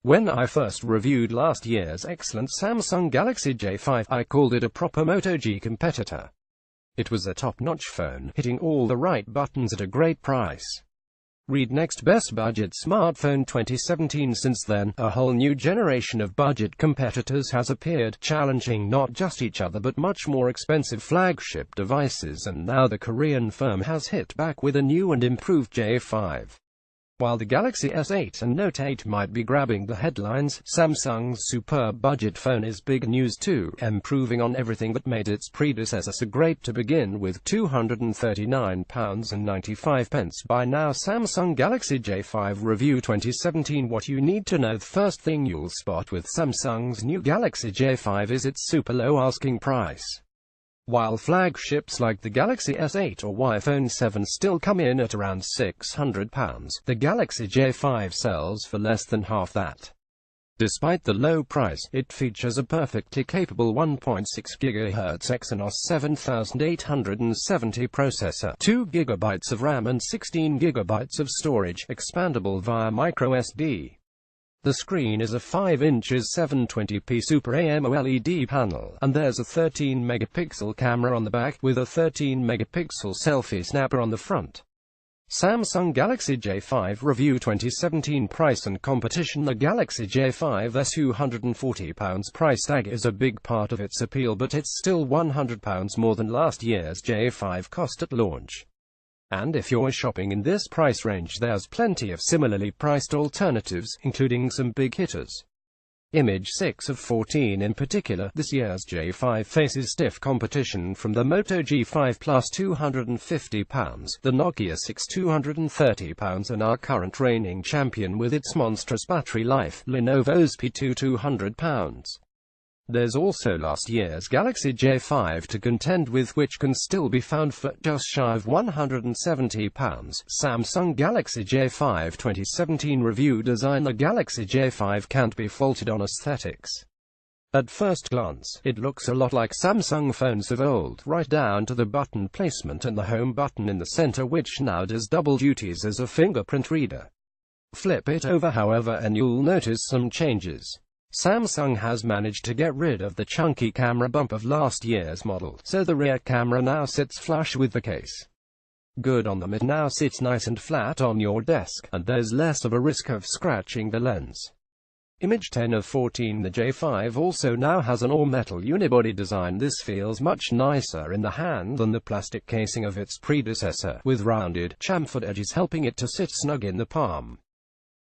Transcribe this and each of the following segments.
When I first reviewed last year's excellent Samsung Galaxy J5, I called it a proper Moto G competitor. It was a top-notch phone, hitting all the right buttons at a great price. Read Next Best Budget Smartphone 2017. Since then, a whole new generation of budget competitors has appeared, challenging not just each other but much more expensive flagship devices, and now the Korean firm has hit back with a new and improved J5. While the Galaxy S8 and Note 8 might be grabbing the headlines, Samsung's superb budget phone is big news too, improving on everything that made its predecessor so great to begin with. £239.95 buy now Samsung Galaxy J5 Review 2017. What you need to know. The first thing you'll spot with Samsung's new Galaxy J5 is its super low asking price. While flagships like the Galaxy S8 or iPhone 7 still come in at around £600, the Galaxy J5 sells for less than half that. Despite the low price, it features a perfectly capable 1.6 GHz Exynos 7870 processor, 2 GB of RAM and 16 GB of storage, expandable via microSD. The screen is a 5 inches 720p Super AMOLED panel, and there's a 13-megapixel camera on the back, with a 13-megapixel selfie snapper on the front. Samsung Galaxy J5 Review 2017 Price and competition. The Galaxy J5's £240 price tag is a big part of its appeal, but it's still £100 more than last year's J5 cost at launch. And if you're shopping in this price range, there's plenty of similarly priced alternatives, including some big hitters. Image 6 of 14 in particular, this year's J5 faces stiff competition from the Moto G5 Plus £250, the Nokia 6 £230, and our current reigning champion with its monstrous battery life, Lenovo's P2 £200. There's also last year's Galaxy J5 to contend with, which can still be found for just shy of £170. Samsung Galaxy J5 2017 Review Design. The Galaxy J5 can't be faulted on aesthetics. At first glance, it looks a lot like Samsung phones of old, right down to the button placement and the home button in the center, which now does double duties as a fingerprint reader. Flip it over, however, and you'll notice some changes. Samsung has managed to get rid of the chunky camera bump of last year's model, so the rear camera now sits flush with the case. Good on them, it now sits nice and flat on your desk, and there's less of a risk of scratching the lens. Image 10 of 14. The J5 also now has an all-metal unibody design. This feels much nicer in the hand than the plastic casing of its predecessor, with rounded, chamfered edges helping it to sit snug in the palm.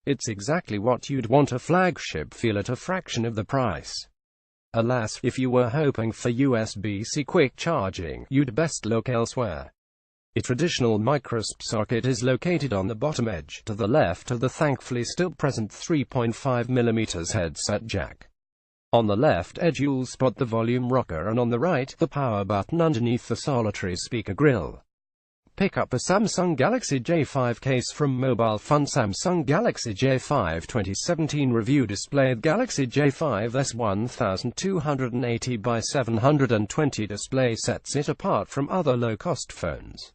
It's exactly what you'd want a flagship feel at a fraction of the price. Alas, if you were hoping for USB-C quick charging, you'd best look elsewhere. A traditional micro-USB socket is located on the bottom edge, to the left of the thankfully still present 3.5mm headset jack. On the left edge you'll spot the volume rocker, and on the right, the power button underneath the solitary speaker grille. Pick up a Samsung Galaxy J5 case from Mobile Fun. Samsung Galaxy J5 2017 Review Display. Galaxy J5's 1280 by 720 display sets it apart from other low-cost phones.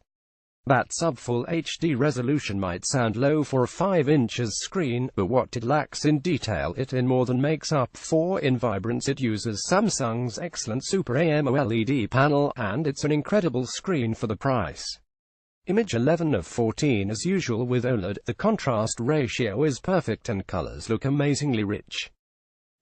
That sub-full HD resolution might sound low for a 5 inches screen, but what it lacks in detail, it in more than makes up for in vibrance. It uses Samsung's excellent Super AMOLED panel, and it's an incredible screen for the price. Image 11 of 14. As usual with OLED, the contrast ratio is perfect and colors look amazingly rich.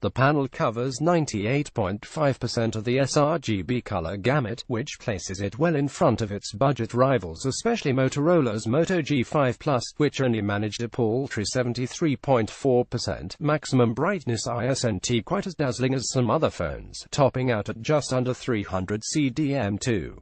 The panel covers 98.5% of the sRGB color gamut, which places it well in front of its budget rivals, especially Motorola's Moto G5 Plus, which only managed a paltry 73.4% maximum brightness ISNT, quite as dazzling as some other phones, topping out at just under 300 cdm2.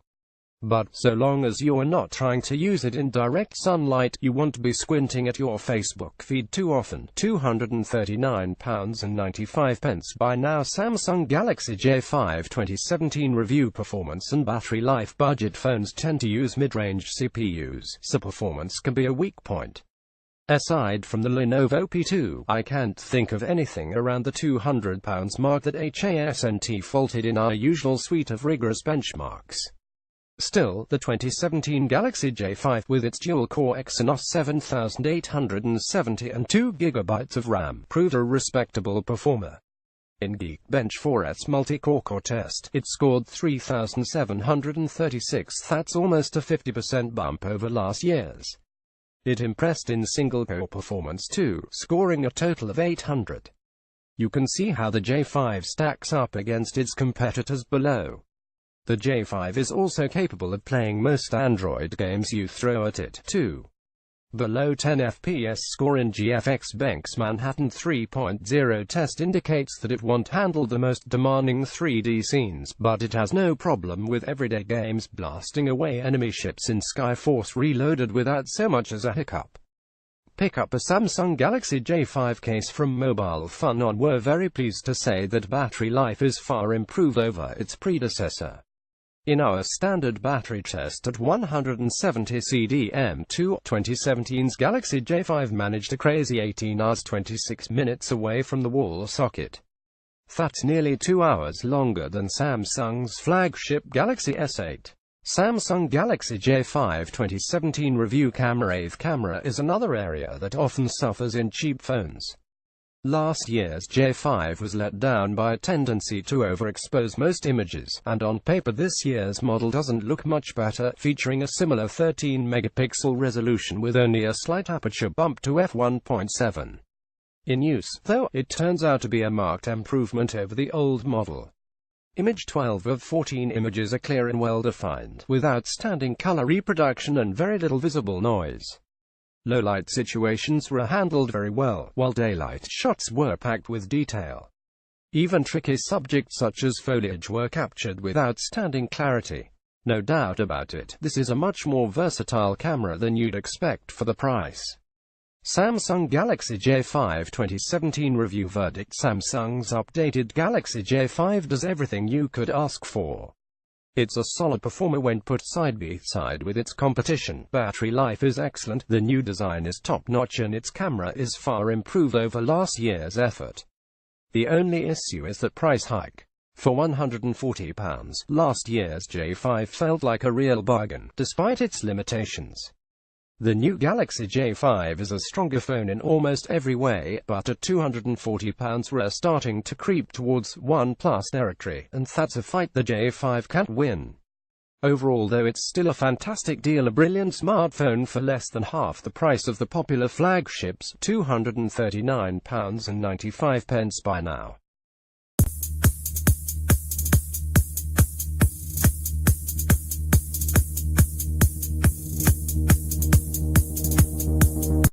But, so long as you're not trying to use it in direct sunlight, you won't be squinting at your Facebook feed too often. £239.95 buy now Samsung Galaxy J5 2017 Review. Performance and battery life. Budget phones tend to use mid-range CPUs, so performance can be a weak point. Aside from the Lenovo P2, I can't think of anything around the £200 mark that hasn't faulted in our usual suite of rigorous benchmarks. Still, the 2017 Galaxy J5 with its dual-core Exynos 7870 and 2GB of RAM proved a respectable performer. In Geekbench 4's multi-core test, it scored 3,736. That's almost a 50% bump over last year's. It impressed in single-core performance too, scoring a total of 800. You can see how the J5 stacks up against its competitors below. The J5 is also capable of playing most Android games you throw at it, too. The low 10 FPS score in GFX Benk's Manhattan 3.0 test indicates that it won't handle the most demanding 3D scenes, but it has no problem with everyday games blasting away enemy ships in Skyforce Reloaded without so much as a hiccup. Pick up a Samsung Galaxy J5 case from Mobile Fun On. We're very pleased to say that battery life is far improved over its predecessor. In our standard battery test at 170 CDM2, 2017's Galaxy J5 managed a crazy 18 hours 26 minutes away from the wall socket. That's nearly 2 hours longer than Samsung's flagship Galaxy S8. Samsung Galaxy J5 2017 review camera. AV camera is another area that often suffers in cheap phones. Last year's J5 was let down by a tendency to overexpose most images, and on paper this year's model doesn't look much better, featuring a similar 13-megapixel resolution with only a slight aperture bump to f1.7. In use, though, it turns out to be a marked improvement over the old model. Image 12 of 14 images are clear and well-defined, with outstanding color reproduction and very little visible noise. Low-light situations were handled very well, while daylight shots were packed with detail. Even tricky subjects such as foliage were captured with outstanding clarity. No doubt about it, this is a much more versatile camera than you'd expect for the price. Samsung Galaxy J5 2017 review verdict. Samsung's updated Galaxy J5 does everything you could ask for. It's a solid performer when put side by side with its competition. Battery life is excellent, the new design is top-notch and its camera is far improved over last year's effort. The only issue is that price hike. For £140, last year's J5 felt like a real bargain, despite its limitations. The new Galaxy J5 is a stronger phone in almost every way, but at £240 we're starting to creep towards OnePlus territory, and that's a fight the J5 can't win. Overall though, it's still a fantastic deal, a brilliant smartphone for less than half the price of the popular flagships, £239.95 by now.